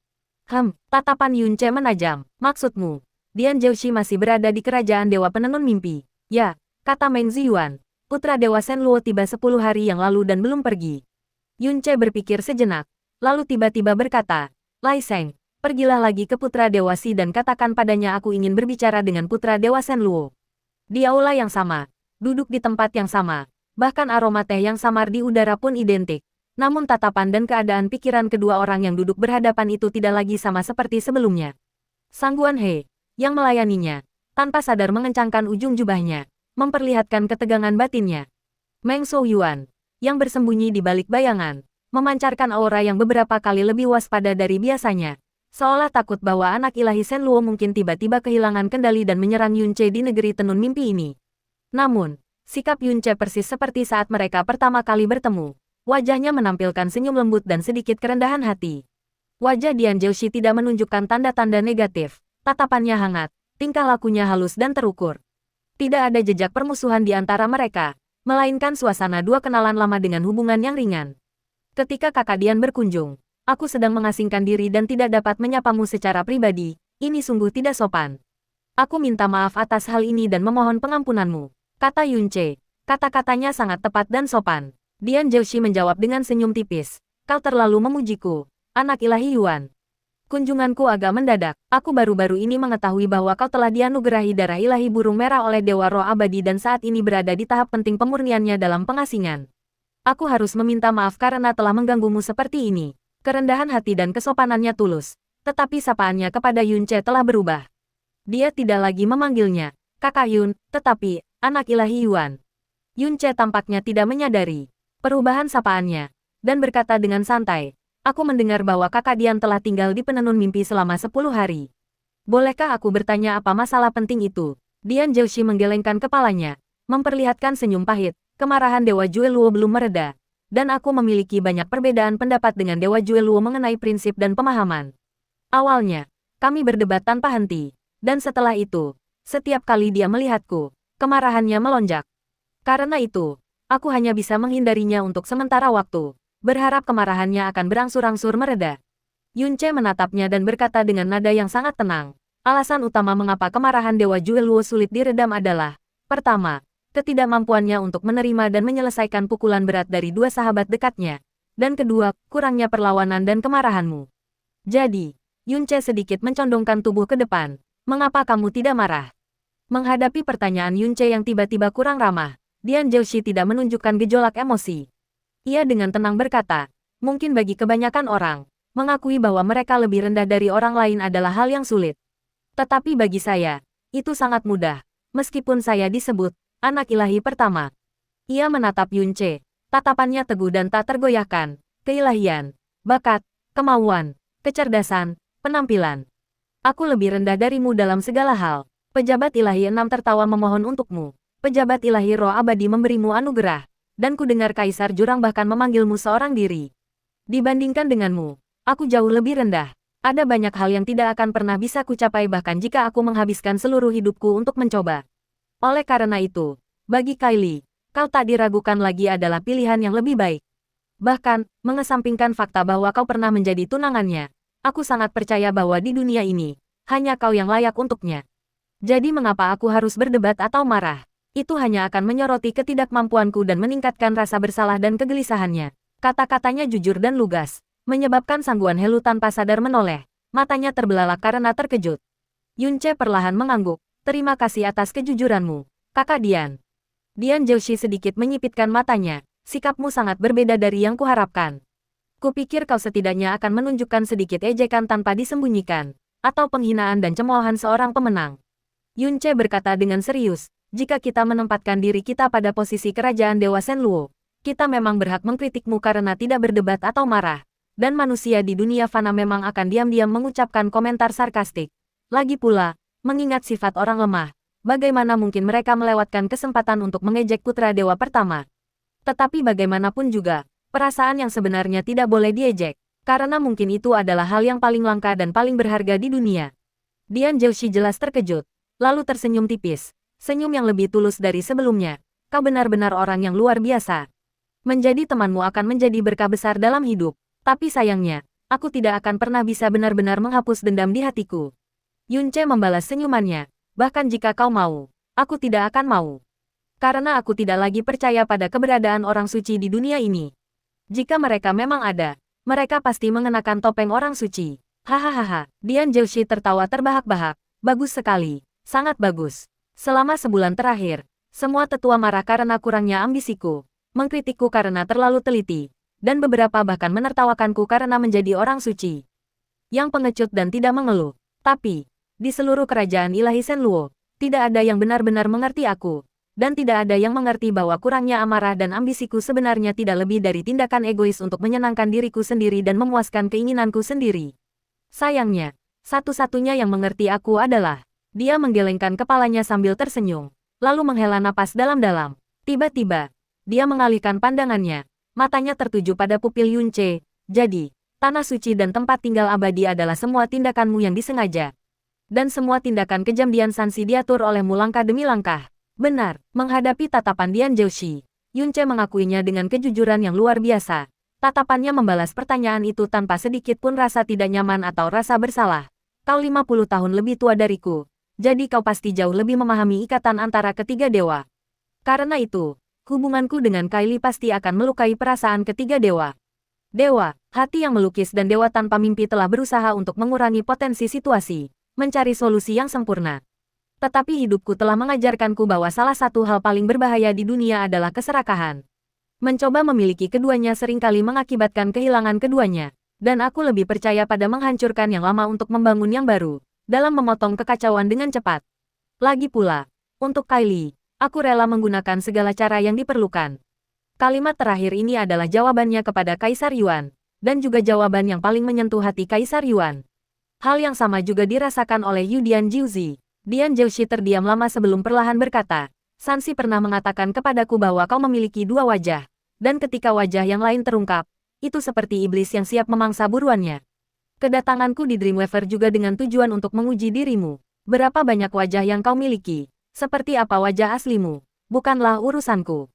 Tatapan Yunce menajam. Maksudmu, Dian Zhouxi masih berada di kerajaan Dewa Penenun Mimpi? Ya, kata Meng Ziyuan. Putra Dewa Shenluo tiba 10 hari yang lalu dan belum pergi. Yunce berpikir sejenak, lalu tiba-tiba berkata, Lai Sheng, pergilah lagi ke Putra Dewa Si dan katakan padanya aku ingin berbicara dengan Putra Dewa Shenluo. Di aula yang sama, duduk di tempat yang sama, bahkan aroma teh yang samar di udara pun identik. Namun tatapan dan keadaan pikiran kedua orang yang duduk berhadapan itu tidak lagi sama seperti sebelumnya. Sangguan He, yang melayaninya, tanpa sadar mengencangkan ujung jubahnya, memperlihatkan ketegangan batinnya. Meng Souyuan, yang bersembunyi di balik bayangan, memancarkan aura yang beberapa kali lebih waspada dari biasanya. Seolah takut bahwa anak ilahi Shenluo mungkin tiba-tiba kehilangan kendali dan menyerang Yunce di negeri tenun mimpi ini. Namun, sikap Yunce persis seperti saat mereka pertama kali bertemu. Wajahnya menampilkan senyum lembut dan sedikit kerendahan hati. Wajah Dian Zhouxi tidak menunjukkan tanda-tanda negatif. Tatapannya hangat, tingkah lakunya halus dan terukur. Tidak ada jejak permusuhan di antara mereka, melainkan suasana dua kenalan lama dengan hubungan yang ringan. Ketika kakak Dian berkunjung, aku sedang mengasingkan diri dan tidak dapat menyapamu secara pribadi, ini sungguh tidak sopan. Aku minta maaf atas hal ini dan memohon pengampunanmu, kata Yunce. Kata-katanya sangat tepat dan sopan. Dian Zhouxi menjawab dengan senyum tipis. Kau terlalu memujiku, anak ilahi Yuan. Kunjunganku agak mendadak. Aku baru-baru ini mengetahui bahwa kau telah dianugerahi darah ilahi burung merah oleh Dewa Roh Abadi dan saat ini berada di tahap penting pemurniannya dalam pengasingan. Aku harus meminta maaf karena telah mengganggumu seperti ini. Kerendahan hati dan kesopanannya tulus, tetapi sapaannya kepada Yunce telah berubah. Dia tidak lagi memanggilnya Kakak Yun, tetapi anak ilahi Yuan. Yunce tampaknya tidak menyadari perubahan sapaannya, dan berkata dengan santai, aku mendengar bahwa kakak Dian telah tinggal di penenun mimpi selama 10 hari. Bolehkah aku bertanya apa masalah penting itu? Dian Zhouxi menggelengkan kepalanya, memperlihatkan senyum pahit. Kemarahan Dewa Jueluo belum mereda, dan aku memiliki banyak perbedaan pendapat dengan Dewa Jueluo mengenai prinsip dan pemahaman. Awalnya, kami berdebat tanpa henti, dan setelah itu, setiap kali dia melihatku, kemarahannya melonjak. Karena itu, aku hanya bisa menghindarinya untuk sementara waktu, berharap kemarahannya akan berangsur-angsur mereda. Yunce menatapnya dan berkata dengan nada yang sangat tenang, alasan utama mengapa kemarahan Dewa Jueluo sulit diredam adalah, pertama, ketidakmampuannya untuk menerima dan menyelesaikan pukulan berat dari dua sahabat dekatnya, dan kedua, kurangnya perlawanan dan kemarahanmu. Jadi, Yunce sedikit mencondongkan tubuh ke depan. Mengapa kamu tidak marah? Menghadapi pertanyaan Yunce yang tiba-tiba kurang ramah, Dian Zhouxi tidak menunjukkan gejolak emosi. Ia dengan tenang berkata, mungkin bagi kebanyakan orang, mengakui bahwa mereka lebih rendah dari orang lain adalah hal yang sulit. Tetapi bagi saya, itu sangat mudah, meskipun saya disebut anak ilahi pertama. Ia menatap Yunce, tatapannya teguh dan tak tergoyahkan. Keilahian, bakat, kemauan, kecerdasan, penampilan. Aku lebih rendah darimu dalam segala hal. Pejabat ilahi 6 tertawa memohon untukmu. Pejabat ilahi roh abadi memberimu anugerah. Dan ku dengar Kaisar Jurang bahkan memanggilmu seorang diri. Dibandingkan denganmu, aku jauh lebih rendah. Ada banyak hal yang tidak akan pernah bisa kucapai bahkan jika aku menghabiskan seluruh hidupku untuk mencoba. Oleh karena itu, bagi Kylie, kau tak diragukan lagi adalah pilihan yang lebih baik. Bahkan, mengesampingkan fakta bahwa kau pernah menjadi tunangannya, Aku sangat percaya bahwa di dunia ini, hanya kau yang layak untuknya. Jadi mengapa aku harus berdebat atau marah? Itu hanya akan menyoroti ketidakmampuanku dan meningkatkan rasa bersalah dan kegelisahannya. Kata-katanya jujur dan lugas, menyebabkan Sangguan Helu tanpa sadar menoleh. Matanya terbelalak karena terkejut. Yunce perlahan mengangguk. Terima kasih atas kejujuranmu, Kakak Dian. Dian Zhouxi sedikit menyipitkan matanya. Sikapmu sangat berbeda dari yang kuharapkan. Kupikir kau setidaknya akan menunjukkan sedikit ejekan tanpa disembunyikan, atau penghinaan dan cemoohan seorang pemenang. Yunce berkata dengan serius, jika kita menempatkan diri kita pada posisi kerajaan Dewa Shenluo, kita memang berhak mengkritikmu karena tidak berdebat atau marah. Dan manusia di dunia fana memang akan diam-diam mengucapkan komentar sarkastik. Lagi pula, mengingat sifat orang lemah, bagaimana mungkin mereka melewatkan kesempatan untuk mengejek putra dewa pertama? Tetapi bagaimanapun juga, perasaan yang sebenarnya tidak boleh diejek, karena mungkin itu adalah hal yang paling langka dan paling berharga di dunia. Dian Zhouxi jelas terkejut, lalu tersenyum tipis, senyum yang lebih tulus dari sebelumnya. Kau benar-benar orang yang luar biasa. Menjadi temanmu akan menjadi berkah besar dalam hidup. Tapi sayangnya, aku tidak akan pernah bisa benar-benar menghapus dendam di hatiku. Yunce membalas senyumannya. Bahkan jika kau mau, aku tidak akan mau. Karena aku tidak lagi percaya pada keberadaan orang suci di dunia ini. Jika mereka memang ada, mereka pasti mengenakan topeng orang suci. Hahaha, Dian Zhouxi tertawa terbahak-bahak. Bagus sekali, sangat bagus. Selama sebulan terakhir, semua tetua marah karena kurangnya ambisiku, mengkritikku karena terlalu teliti, dan beberapa bahkan menertawakanku karena menjadi orang suci yang pengecut dan tidak mengeluh. Tapi, di seluruh kerajaan ilahi Shenluo, tidak ada yang benar-benar mengerti aku, dan tidak ada yang mengerti bahwa kurangnya amarah dan ambisiku sebenarnya tidak lebih dari tindakan egois untuk menyenangkan diriku sendiri dan memuaskan keinginanku sendiri. Sayangnya, satu-satunya yang mengerti aku adalah, dia menggelengkan kepalanya sambil tersenyum, lalu menghela napas dalam-dalam. Tiba-tiba, dia mengalihkan pandangannya. Matanya tertuju pada pupil Yunce. Jadi, tanah suci dan tempat tinggal abadi adalah semua tindakanmu yang disengaja. Dan semua tindakan kejam Dian Sansi diatur olehmu langkah demi langkah. Benar, menghadapi tatapan Dian Zhouxi, Yunce mengakuinya dengan kejujuran yang luar biasa. Tatapannya membalas pertanyaan itu tanpa sedikit pun rasa tidak nyaman atau rasa bersalah. Kau 50 tahun lebih tua dariku, jadi kau pasti jauh lebih memahami ikatan antara ketiga dewa. Karena itu, hubunganku dengan Kylie pasti akan melukai perasaan ketiga dewa. Dewa, hati yang melukis dan dewa tanpa mimpi telah berusaha untuk mengurangi potensi situasi, mencari solusi yang sempurna. Tetapi hidupku telah mengajarkanku bahwa salah satu hal paling berbahaya di dunia adalah keserakahan. Mencoba memiliki keduanya seringkali mengakibatkan kehilangan keduanya, dan aku lebih percaya pada menghancurkan yang lama untuk membangun yang baru, dalam memotong kekacauan dengan cepat. Lagi pula, untuk Kylie, aku rela menggunakan segala cara yang diperlukan. Kalimat terakhir ini adalah jawabannya kepada Kaisar Yuan, dan juga jawaban yang paling menyentuh hati Kaisar Yuan. Hal yang sama juga dirasakan oleh Yudian Jiuzi. Dian Zhouxi terdiam lama sebelum perlahan berkata, Sansi pernah mengatakan kepadaku bahwa kau memiliki dua wajah, dan ketika wajah yang lain terungkap, itu seperti iblis yang siap memangsa buruannya. Kedatanganku di Dreamweaver juga dengan tujuan untuk menguji dirimu. Berapa banyak wajah yang kau miliki? Seperti apa wajah aslimu? Bukanlah urusanku.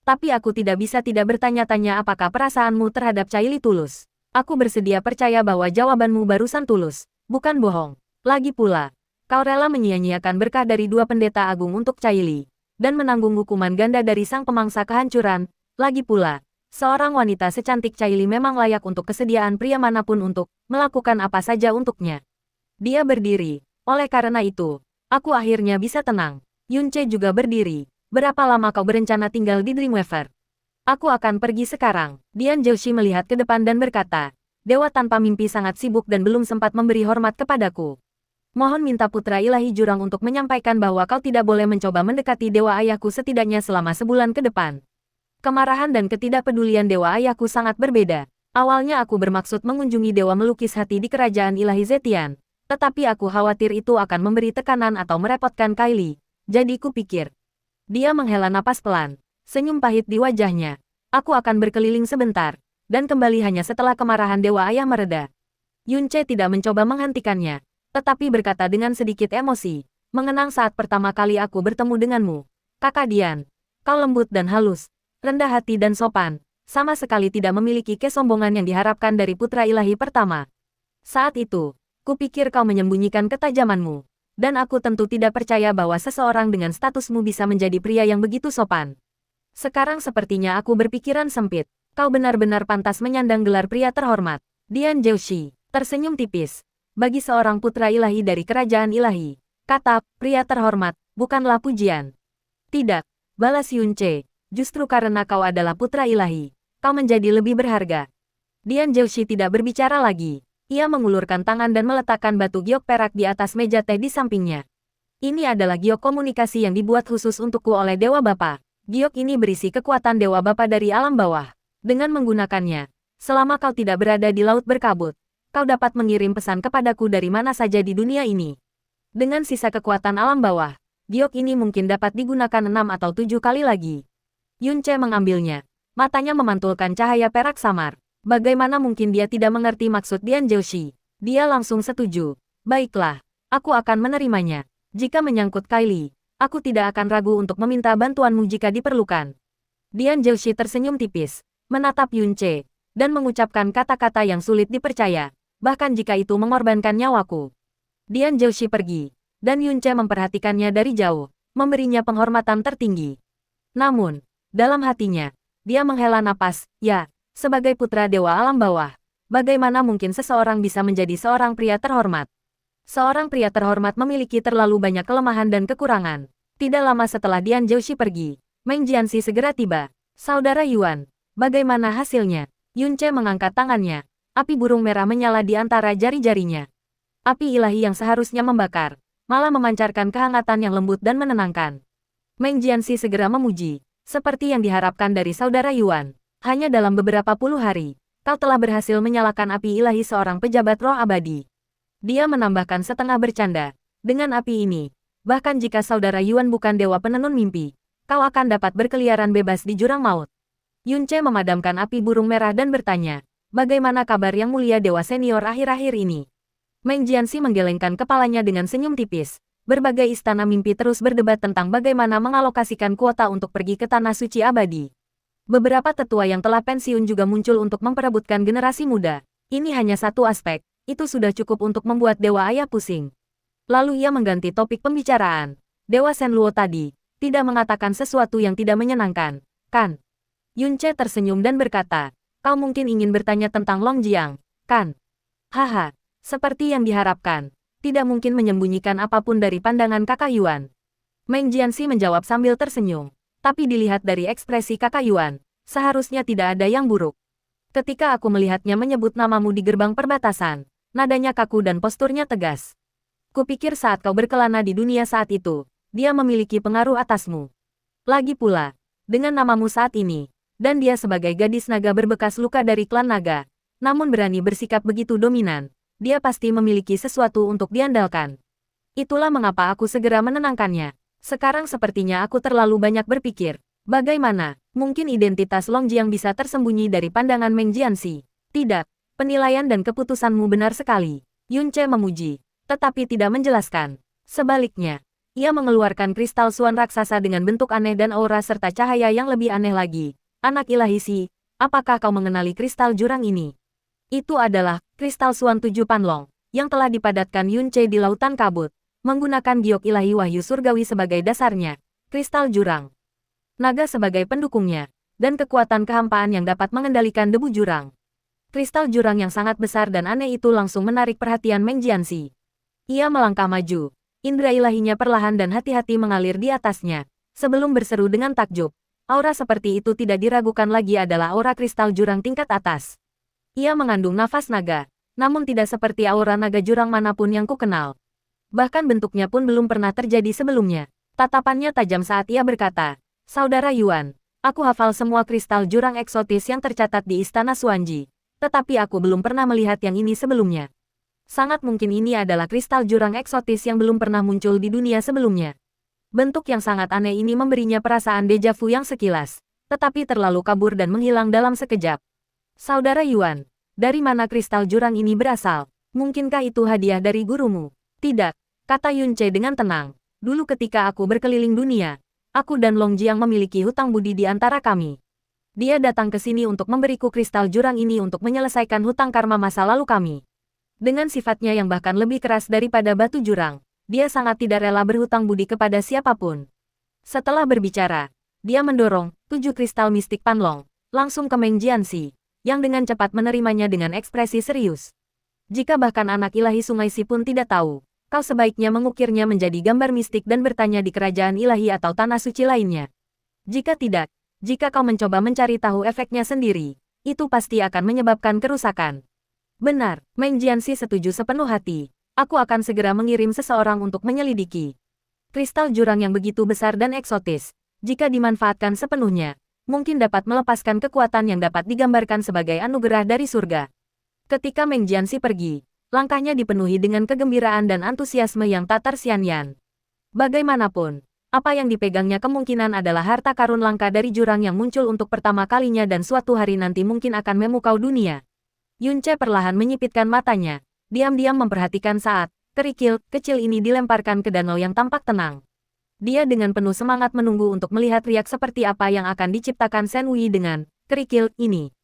Tapi aku tidak bisa tidak bertanya-tanya apakah perasaanmu terhadap Kylie tulus. Aku bersedia percaya bahwa jawabanmu barusan tulus, bukan bohong. Lagi pula, kau rela menyia-nyiakan berkah dari dua pendeta agung untuk Kylie, dan menanggung hukuman ganda dari sang pemangsa kehancuran. Lagi pula, seorang wanita secantik Kylie memang layak untuk kesediaan pria manapun untuk melakukan apa saja untuknya. Dia berdiri. Oleh karena itu, aku akhirnya bisa tenang. Yunce juga berdiri. Berapa lama kau berencana tinggal di Dreamweaver? Aku akan pergi sekarang. Dian Zhouxi melihat ke depan dan berkata, Dewa tanpa mimpi sangat sibuk dan belum sempat memberi hormat kepadaku. Mohon minta putra ilahi jurang untuk menyampaikan bahwa kau tidak boleh mencoba mendekati dewa ayahku setidaknya selama sebulan ke depan. Kemarahan dan ketidakpedulian dewa ayahku sangat berbeda. Awalnya aku bermaksud mengunjungi dewa melukis hati di kerajaan ilahi Zetian, tetapi aku khawatir itu akan memberi tekanan atau merepotkan Kylie. Jadi kupikir. Dia menghela napas pelan, senyum pahit di wajahnya. Aku akan berkeliling sebentar, dan kembali hanya setelah kemarahan dewa ayah mereda. Yunce tidak mencoba menghentikannya, tetapi berkata dengan sedikit emosi, mengenang saat pertama kali aku bertemu denganmu. Kakak Dian, kau lembut dan halus, rendah hati dan sopan, sama sekali tidak memiliki kesombongan yang diharapkan dari putra ilahi pertama. Saat itu, kupikir kau menyembunyikan ketajamanmu. Dan aku tentu tidak percaya bahwa seseorang dengan statusmu bisa menjadi pria yang begitu sopan. Sekarang sepertinya aku berpikiran sempit. Kau benar-benar pantas menyandang gelar pria terhormat. Dian Zhouxi tersenyum tipis. Bagi seorang putra ilahi dari kerajaan ilahi, kata pria terhormat bukanlah pujian. Tidak, balas Yunce. Justru karena kau adalah putra ilahi, kau menjadi lebih berharga. Dian Zhouxi tidak berbicara lagi. Ia mengulurkan tangan dan meletakkan batu giok perak di atas meja teh di sampingnya. Ini adalah giok komunikasi yang dibuat khusus untukku oleh Dewa Bapa. Giok ini berisi kekuatan Dewa Bapa dari alam bawah. Dengan menggunakannya, selama kau tidak berada di laut berkabut, kau dapat mengirim pesan kepadaku dari mana saja di dunia ini. Dengan sisa kekuatan alam bawah, giok ini mungkin dapat digunakan 6 atau 7 kali lagi. Yunce mengambilnya. Matanya memantulkan cahaya perak samar. Bagaimana mungkin dia tidak mengerti maksud Dian Zhouxi? Dia langsung setuju. Baiklah, aku akan menerimanya. Jika menyangkut Kylie, aku tidak akan ragu untuk meminta bantuanmu jika diperlukan. Dian Zhouxi tersenyum tipis, menatap Yunce, dan mengucapkan kata-kata yang sulit dipercaya, bahkan jika itu mengorbankan nyawaku. Dian Zhouxi pergi, dan Yunce memperhatikannya dari jauh, memberinya penghormatan tertinggi. Namun, dalam hatinya, dia menghela napas, ya. Sebagai putra dewa alam bawah, bagaimana mungkin seseorang bisa menjadi seorang pria terhormat? Seorang pria terhormat memiliki terlalu banyak kelemahan dan kekurangan. Tidak lama setelah Dian Zhouxi pergi, Meng Jianxi segera tiba. Saudara Yuan, bagaimana hasilnya? Yunce mengangkat tangannya. Api burung merah menyala di antara jari-jarinya. Api ilahi yang seharusnya membakar, malah memancarkan kehangatan yang lembut dan menenangkan. Meng Jianxi segera memuji, seperti yang diharapkan dari saudara Yuan. Hanya dalam beberapa puluh hari, kau telah berhasil menyalakan api ilahi seorang pejabat roh abadi. Dia menambahkan setengah bercanda. Dengan api ini, bahkan jika saudara Yuan bukan dewa penenun mimpi, kau akan dapat berkeliaran bebas di jurang maut. Yunce memadamkan api burung merah dan bertanya, bagaimana kabar yang mulia dewa senior akhir-akhir ini? Meng Jianxi menggelengkan kepalanya dengan senyum tipis. Berbagai istana mimpi terus berdebat tentang bagaimana mengalokasikan kuota untuk pergi ke tanah suci abadi. Beberapa tetua yang telah pensiun juga muncul untuk memperebutkan generasi muda. Ini hanya satu aspek, itu sudah cukup untuk membuat Dewa Ayah pusing. Lalu ia mengganti topik pembicaraan. Dewa Shenluo tadi tidak mengatakan sesuatu yang tidak menyenangkan, kan? Yunce tersenyum dan berkata, kau mungkin ingin bertanya tentang Long Jiang, kan? Haha, seperti yang diharapkan, tidak mungkin menyembunyikan apapun dari pandangan kakak Yuan. Meng Jianxi menjawab sambil tersenyum. Tapi dilihat dari ekspresi kakak Yuan, seharusnya tidak ada yang buruk. Ketika aku melihatnya menyebut namamu di gerbang perbatasan, nadanya kaku dan posturnya tegas. Kupikir saat kau berkelana di dunia saat itu, dia memiliki pengaruh atasmu. Lagi pula, dengan namamu saat ini, dan dia sebagai gadis naga berbekas luka dari klan naga, namun berani bersikap begitu dominan, dia pasti memiliki sesuatu untuk diandalkan. Itulah mengapa aku segera menenangkannya. Sekarang sepertinya aku terlalu banyak berpikir. Bagaimana mungkin identitas Long Jiang bisa tersembunyi dari pandangan Meng Jianxi? Tidak, penilaian dan keputusanmu benar sekali. Yunce memuji, tetapi tidak menjelaskan. Sebaliknya, ia mengeluarkan kristal suan raksasa dengan bentuk aneh dan aura serta cahaya yang lebih aneh lagi. Anak ilahi Si, apakah kau mengenali kristal jurang ini? Itu adalah kristal suan 7 panlong, yang telah dipadatkan Yunce di lautan kabut. Menggunakan giok ilahi wahyu surgawi sebagai dasarnya, kristal jurang naga sebagai pendukungnya, dan kekuatan kehampaan yang dapat mengendalikan debu jurang. Kristal jurang yang sangat besar dan aneh itu langsung menarik perhatian Meng Jianxi. Ia melangkah maju, indera ilahinya perlahan dan hati-hati mengalir di atasnya, sebelum berseru dengan takjub. Aura seperti itu tidak diragukan lagi adalah aura kristal jurang tingkat atas. Ia mengandung nafas naga, namun tidak seperti aura naga jurang manapun yang kukenal. Bahkan bentuknya pun belum pernah terjadi sebelumnya. Tatapannya tajam saat ia berkata, Saudara Yuan, aku hafal semua kristal jurang eksotis yang tercatat di Istana Xuanji. Tetapi aku belum pernah melihat yang ini sebelumnya. Sangat mungkin ini adalah kristal jurang eksotis yang belum pernah muncul di dunia sebelumnya. Bentuk yang sangat aneh ini memberinya perasaan deja vu yang sekilas, tetapi terlalu kabur dan menghilang dalam sekejap. Saudara Yuan, dari mana kristal jurang ini berasal? Mungkinkah itu hadiah dari gurumu? Tidak, kata Yunce dengan tenang. Dulu ketika aku berkeliling dunia, aku dan Long Jiang memiliki hutang budi di antara kami. Dia datang ke sini untuk memberiku kristal jurang ini untuk menyelesaikan hutang karma masa lalu kami. Dengan sifatnya yang bahkan lebih keras daripada batu jurang, dia sangat tidak rela berhutang budi kepada siapapun. Setelah berbicara, dia mendorong 7 kristal mistik Panlong langsung ke Meng Jianxi, yang dengan cepat menerimanya dengan ekspresi serius. Jika bahkan anak ilahi Sungai Si pun tidak tahu, kau sebaiknya mengukirnya menjadi gambar mistik dan bertanya di kerajaan ilahi atau tanah suci lainnya. Jika tidak, jika kau mencoba mencari tahu efeknya sendiri, itu pasti akan menyebabkan kerusakan. Benar, Meng Jianxi setuju sepenuh hati. Aku akan segera mengirim seseorang untuk menyelidiki. Kristal jurang yang begitu besar dan eksotis, jika dimanfaatkan sepenuhnya, mungkin dapat melepaskan kekuatan yang dapat digambarkan sebagai anugerah dari surga. Ketika Meng Jianxi pergi, langkahnya dipenuhi dengan kegembiraan dan antusiasme yang tak tersian-sian. Bagaimanapun, apa yang dipegangnya kemungkinan adalah harta karun langka dari jurang yang muncul untuk pertama kalinya dan suatu hari nanti mungkin akan memukau dunia. Yunce perlahan menyipitkan matanya, diam-diam memperhatikan saat kerikil kecil ini dilemparkan ke danau yang tampak tenang. Dia dengan penuh semangat menunggu untuk melihat riak seperti apa yang akan diciptakan Shen Wei dengan kerikil ini.